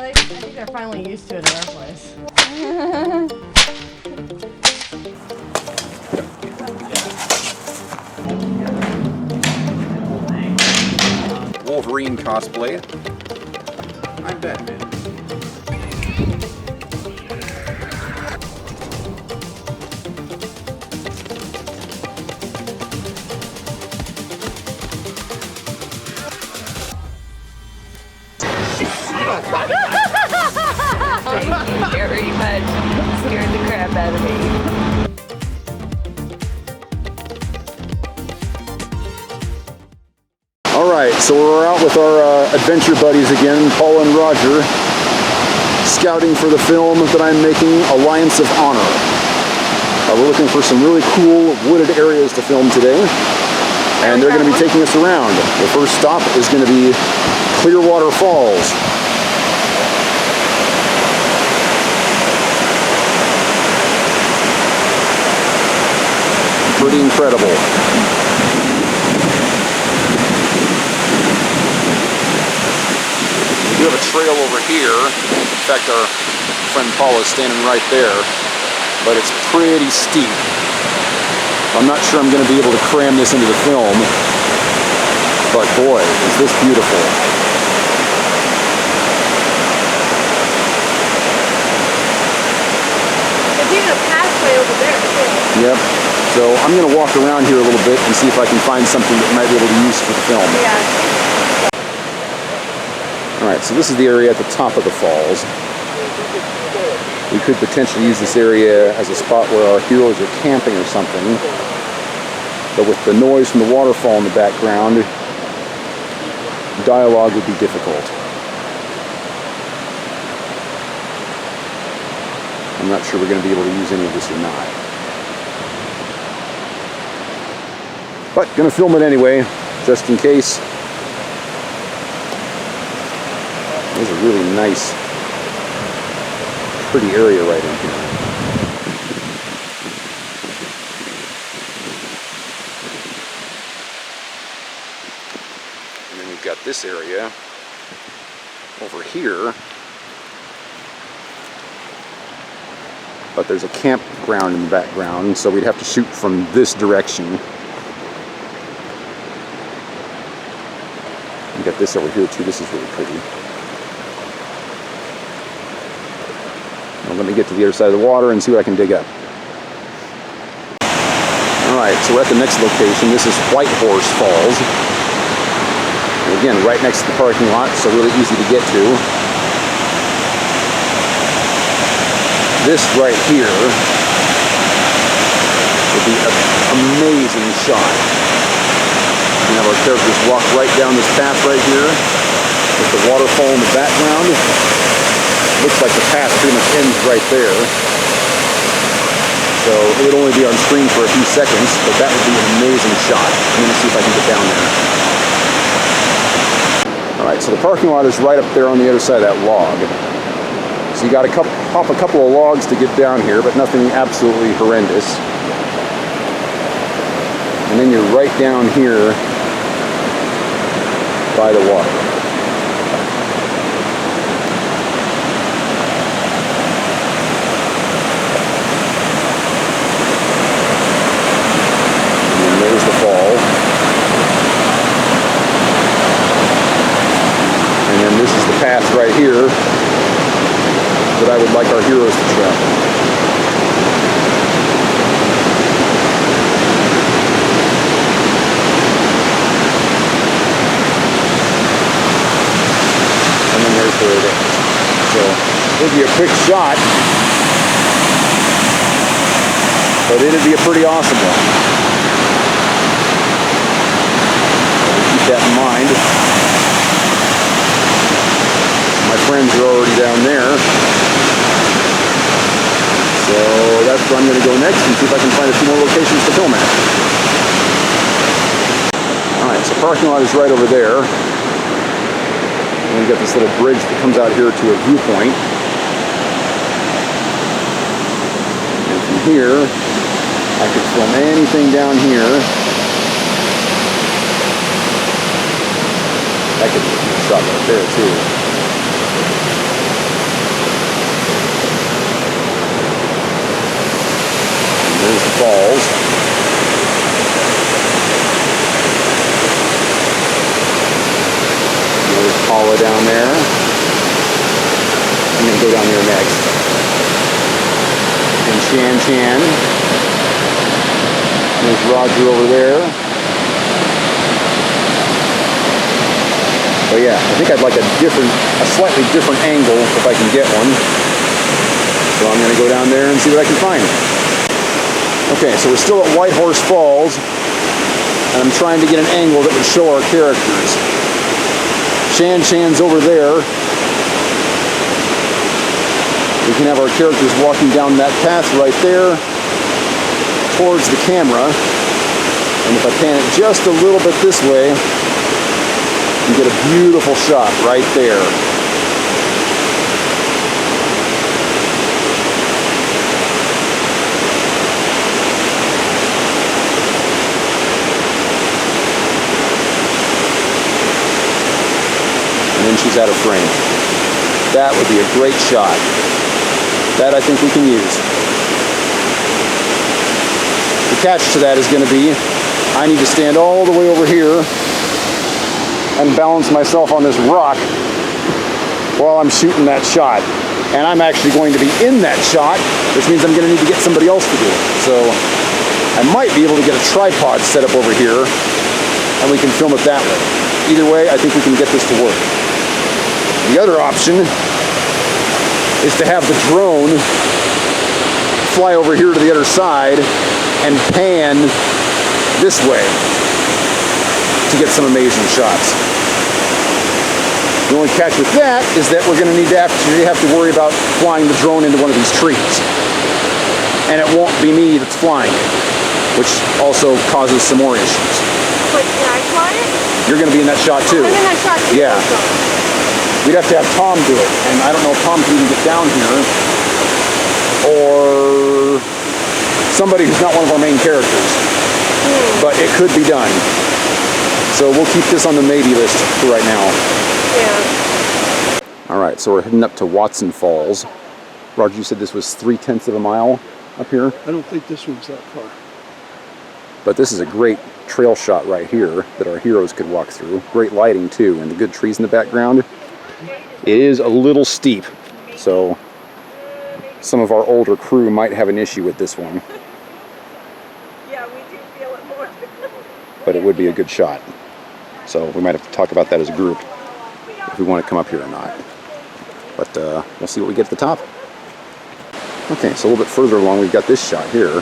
I think they're finally used to it in our place. Wolverine cosplay. I'm Batman. Thank you very much. You scared the crap out of me. Alright, so we're out with our adventure buddies again, Paul and Roger, scouting for the film that I'm making, Alliance of Honor. We're looking for some really cool wooded areas to film today, and they're going to be taking us around. The first stop is going to be Clearwater Falls. Pretty incredible. We have a trail over here. In fact, our friend Paul is standing right there, but it's pretty steep. I'm not sure I'm going to be able to cram this into the film, but boy, is this beautiful. There's even a pathway over there, too. Yep. So I'm going to walk around here a little bit and see if I can find something that might be able to use for the film. Yeah. Alright, so this is the area at the top of the falls. We could potentially use this area as a spot where our heroes are camping or something. But with the noise from the waterfall in the background, dialogue would be difficult. I'm not sure we're going to be able to use any of this or not. But going to film it anyway, just in case. There's a really nice, pretty area right in here. And then we've got this area over here. But there's a campground in the background, so we'd have to shoot from this direction. We got this over here too. This is really pretty. Well, let me get to the other side of the water and see what I can dig up. Alright, so we're at the next location. This is White Horse Falls. And again, right next to the parking lot, so really easy to get to. This right here would be an amazing shot. We have our characters walk right down this path right here with the waterfall in the background. Looks like the path pretty much ends right there. So it would only be on screen for a few seconds, but that would be an amazing shot. I'm going to see if I can get down there. Alright, so the parking lot is right up there on the other side of that log. So you got to hop a couple of logs to get down here, but nothing absolutely horrendous. And then you're right down here by the water. Path right here that I would like our heroes to travel. And then there's where it ends. So it'll be a quick shot, but it'd be a pretty awesome one. Keep that in mind. My friends are already down there, so that's where I'm going to go next and see if I can find a few more locations to film at. Alright, so parking lot is right over there. And we've got this little bridge that comes out here to a viewpoint. And from here, I could film anything down here. I could shot right there too. go down there next. And Shan. There's Roger over there. But yeah, I think I'd like a slightly different angle if I can get one. So I'm going to go down there and see what I can find. Okay, so we're still at Whitehorse Falls, and I'm trying to get an angle that would show our characters. Shan's over there. We can have our characters walking down that path right there towards the camera. And if I pan it just a little bit this way, you get a beautiful shot right there. And then she's out of frame. That would be a great shot. That I think we can use. The catch to that is going to be, I need to stand all the way over here and balance myself on this rock while I'm shooting that shot. And I'm actually going to be in that shot, which means I'm going to need to get somebody else to do it. So I might be able to get a tripod set up over here and we can film it that way. Either way, I think we can get this to work. The other option is to have the drone fly over here to the other side and pan this way to get some amazing shots. The only catch with that is that we're going to need to actually have to worry about flying the drone into one of these trees. And it won't be me that's flying it, which also causes some more issues. But can I fly it? You're going to be in that shot too. I'm in that shot too. Yeah. We'd have to have Tom do it, and I don't know if Tom can even get down here, or somebody who's not one of our main characters. But it could be done. So we'll keep this on the maybe list for right now. Yeah. Alright, so we're heading up to Watson Falls. Roger, you said this was 3/10 of a mile up here? I don't think this one's that far. But this is a great trail shot right here that our heroes could walk through. Great lighting too, and the good trees in the background. It is a little steep, so some of our older crew might have an issue with this one. Yeah, we do feel it more. But it would be a good shot. So we might have to talk about that as a group, if we want to come up here or not. But we'll see what we get at the top. Okay, so a little bit further along, we've got this shot here,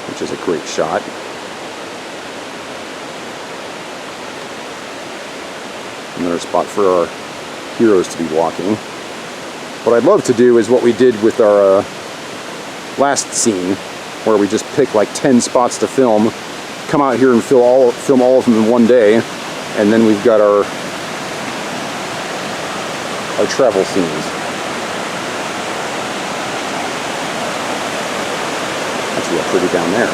which is a great shot. Another spot for our heroes to be walking. What I'd love to do is what we did with our last scene, where we just pick like 10 spots to film, come out here and film all of them in one day, and then we've got our travel scenes. That's real pretty down there.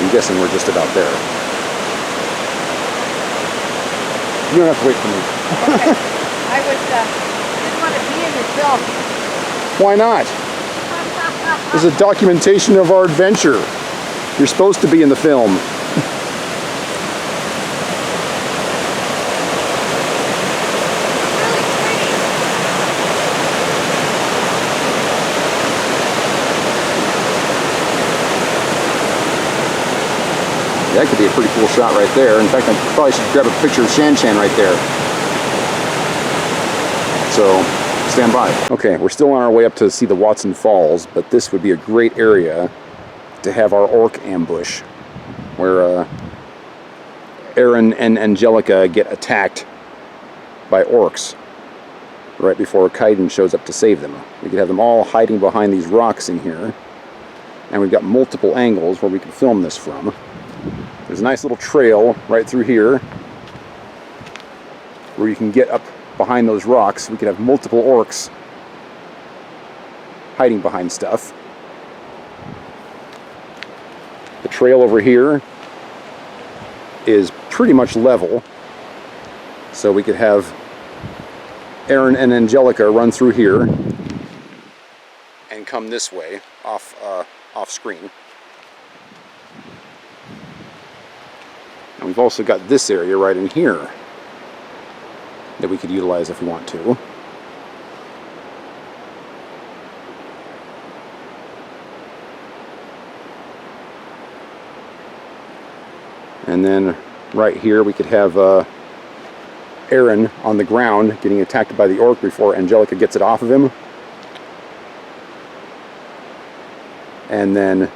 I'm guessing we're just about there. You don't have to wait for me. Okay. I didn't want to be in your film. Why not? This is a documentation of our adventure. You're supposed to be in the film. That could be a pretty cool shot right there. In fact, I probably should grab a picture of Shan right there. So, stand by. Okay, we're still on our way up to see the Watson Falls, but this would be a great area to have our orc ambush, where Aaron and Angelica get attacked by orcs right before Kaiden shows up to save them. We could have them all hiding behind these rocks in here, and we've got multiple angles where we can film this from. There's a nice little trail right through here where you can get up behind those rocks. We could have multiple orcs hiding behind stuff. The trail over here is pretty much level, so we could have Aaron and Angelica run through here and come this way off screen. And we've also got this area right in here that we could utilize if we want to. And then right here we could have Aaron on the ground getting attacked by the orc before Angelica gets it off of him. And then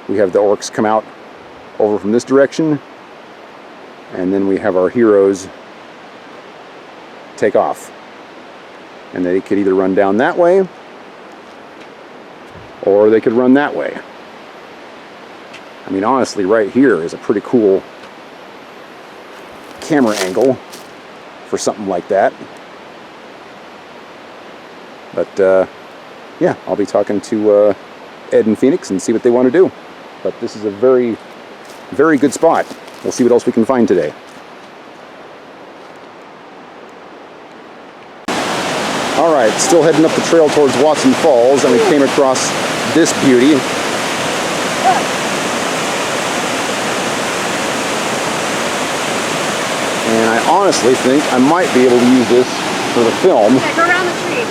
we have the orcs come out over from this direction. And then we have our heroes take off. And they could either run down that way, or they could run that way. I mean, honestly, right here is a pretty cool camera angle for something like that. But yeah, I'll be talking to Ed and Phoenix and see what they want to do. But this is a very, very good spot. We'll see what else we can find today. Alright, still heading up the trail towards Watson Falls, and we came across this beauty. And I honestly think I might be able to use this for the film. Yeah, go around the tree.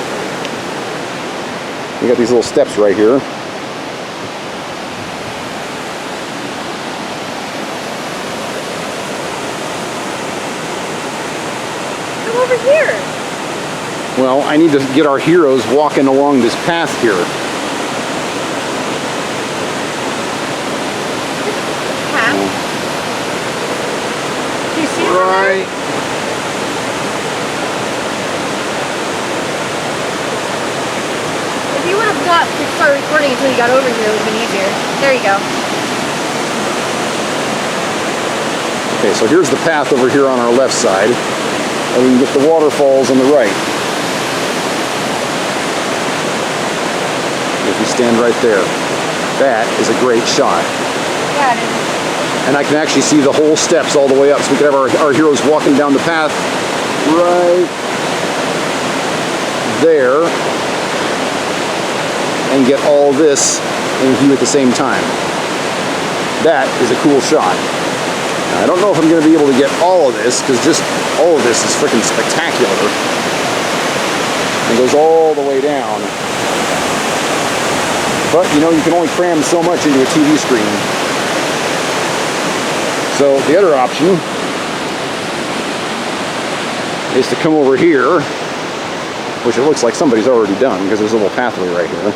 We got these little steps right here. Come over here. Well, I need to get our heroes walking along this path here. Path? Do you see it? Right. If you would have got to start recording until you got over here, it would have been easier. There you go. Okay, so here's the path over here on our left side, and we can get the waterfalls on the right. If you stand right there, that is a great shot. Yeah, it is. And I can actually see the whole steps all the way up, so we could have our heroes walking down the path right there and get all this in view at the same time. That is a cool shot. Now, I don't know if I'm going to be able to get all of this, because just all of this is freaking spectacular. It goes all the way down. But, you know, you can only cram so much into a TV screen. So the other option is to come over here, which it looks like somebody's already done because there's a little pathway right here.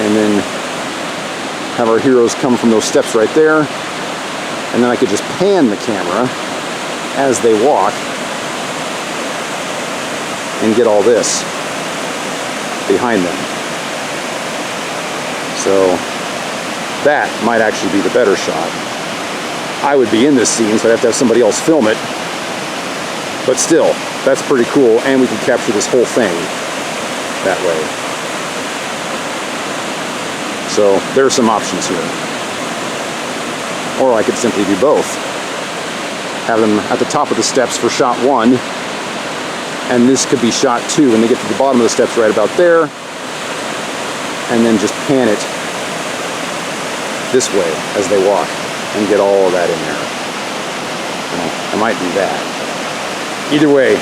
And then have our heroes come from those steps right there. And then I could just pan the camera as they walk and get all this behind them. So that might actually be the better shot. I would be in this scene, so I'd have to have somebody else film it. But still, that's pretty cool, and we can capture this whole thing that way. So there are some options here. Or I could simply do both. Have them at the top of the steps for shot one, and this could be shot two when they get to the bottom of the steps right about there, and then just pan it this way as they walk and get all of that in there. I might do that. Either way,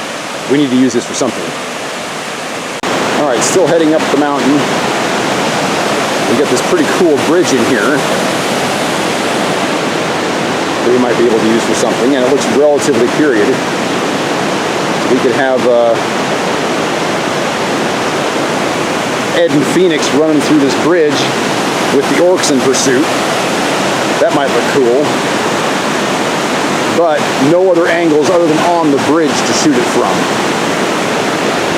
we need to use this for something. Alright, still heading up the mountain. We got this pretty cool bridge in here that we might be able to use for something, and it looks relatively period. We could have Ed and Phoenix running through this bridge with the orcs in pursuit. That might look cool. But no other angles other than on the bridge to shoot it from.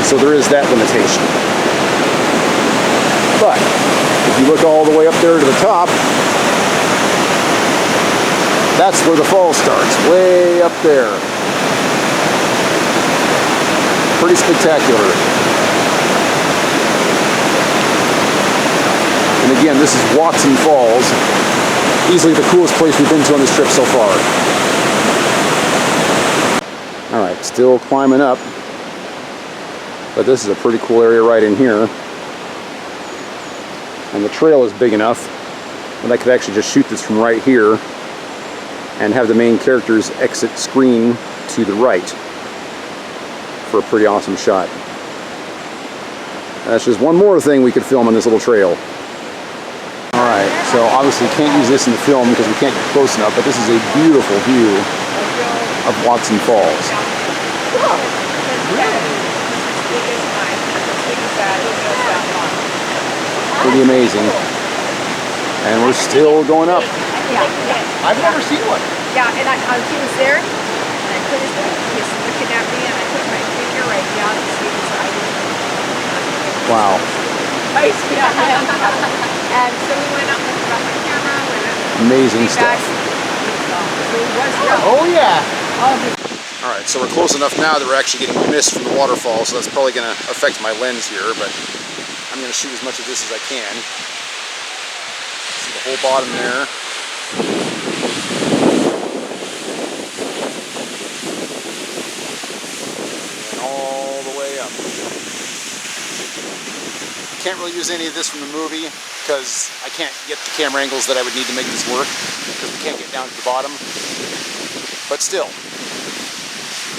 So there is that limitation. But if you look all the way up there to the top, that's where the fall starts, way up there. Pretty spectacular. And again, this is Watson Falls. Easily the coolest place we've been to on this trip so far. Alright, still climbing up. But this is a pretty cool area right in here. And the trail is big enough that I could actually just shoot this from right here and have the main character's exit screen to the right for a pretty awesome shot. That's just one more thing we could film on this little trail. Alright, so obviously can't use this in the film because we can't get close enough, but this is a beautiful view of Watson Falls. Pretty amazing. And we're still going up. Yeah. I've never seen one. Yeah, and he was there, and I put he was looking at me, and I put my finger right down to see his eye. Wow. Yeah. And so we went up and got the camera. Amazing stuff. Oh, yeah. All right, so we're close enough now that we're actually getting mist from the waterfall, so that's probably going to affect my lens here, but I'm going to shoot as much of this as I can. See the whole bottom there. And all the way up. Can't really use any of this from the movie because I can't get the camera angles that I would need to make this work because we can't get down to the bottom. But still,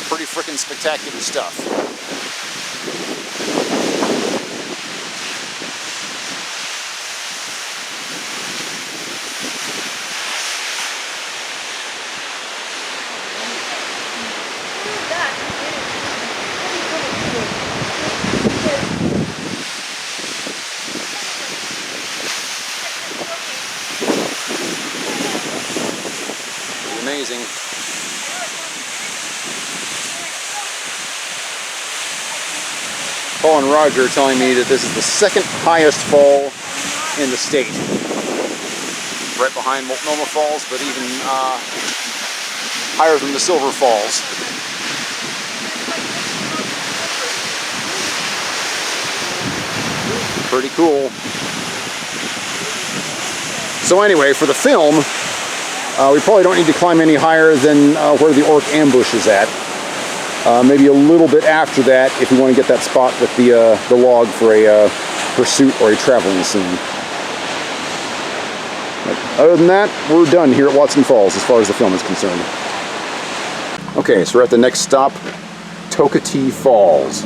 pretty freaking spectacular stuff. Amazing. Paul and Roger are telling me that this is the second highest fall in the state. Right behind Multnomah Falls, but even higher than the Silver Falls. Pretty cool. So anyway, for the film, we probably don't need to climb any higher than where the orc ambush is at. Maybe a little bit after that if we want to get that spot with the log for a pursuit or a traveling scene. But other than that, we're done here at Watson Falls as far as the film is concerned. Okay, so we're at the next stop, Tokatee Falls.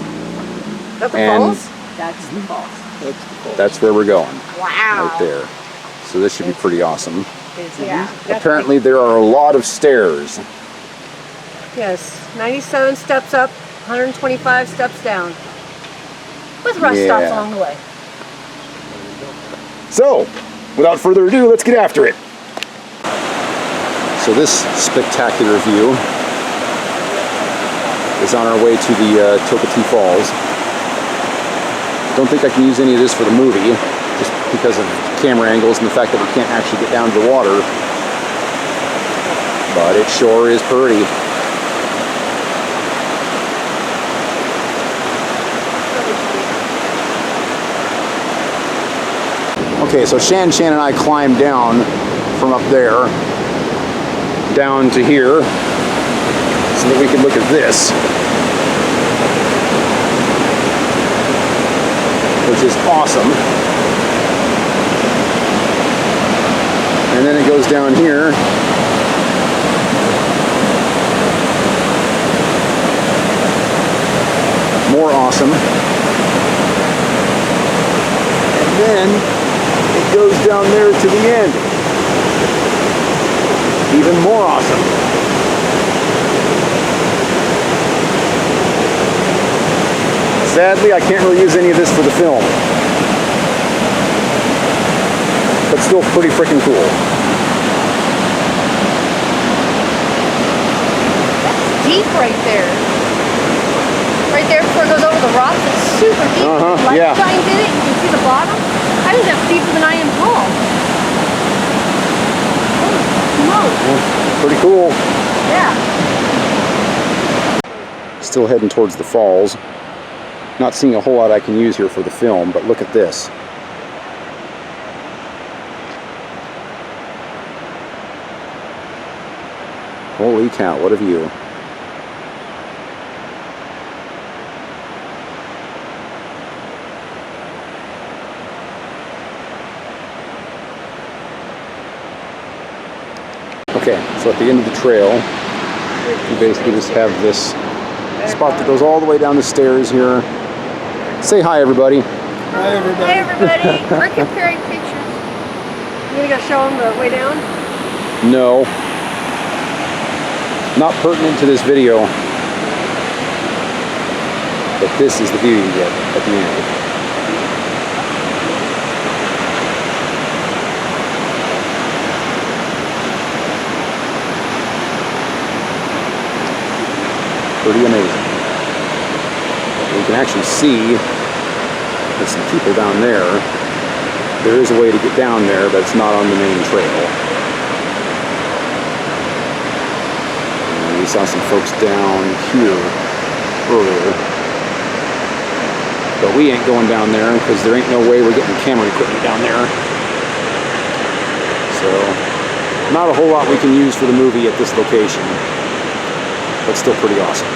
That's the And falls? That's the falls. That's where we're going. Wow. Right there. So this should be pretty awesome. Yeah. Apparently there are a lot of stairs. Yes, 97 steps up, 125 steps down. With rest stops Yeah. along the way. So, without further ado, let's get after it. So this spectacular view is on our way to the Tokatee Falls. Don't think I can use any of this for the movie, just because of camera angles and the fact that we can't actually get down to the water. But it sure is pretty. Okay, so Shan and I climbed down from up there down to here so that we could look at this, which is awesome. And then it goes down here. More awesome. And then it goes down there to the end. Even more awesome. Sadly, I can't really use any of this for the film. But still pretty freaking cool. That's deep right there. Right there before it goes over the rocks, it's super deep. Light yeah. shines in it, you can see the bottom. I think that's deeper than I am tall. Pretty cool. Yeah. Still heading towards the falls. Not seeing a whole lot I can use here for the film, but look at this. Holy cow, what a view. Okay, So at the end of the trail, you basically just have this spot that goes all the way down the stairs here. Say hi, everybody. Hi, everybody. Hi, everybody. We're comparing pictures. You gonna go show them the way down? No. Not pertinent to this video. But this is the view you get at the end. Pretty amazing. You can actually see there's some people down there. There is a way to get down there, but it's not on the main trail. And we saw some folks down here earlier. But we ain't going down there because there ain't no way we're getting camera equipment down there. So, not a whole lot we can use for the movie at this location, but still pretty awesome.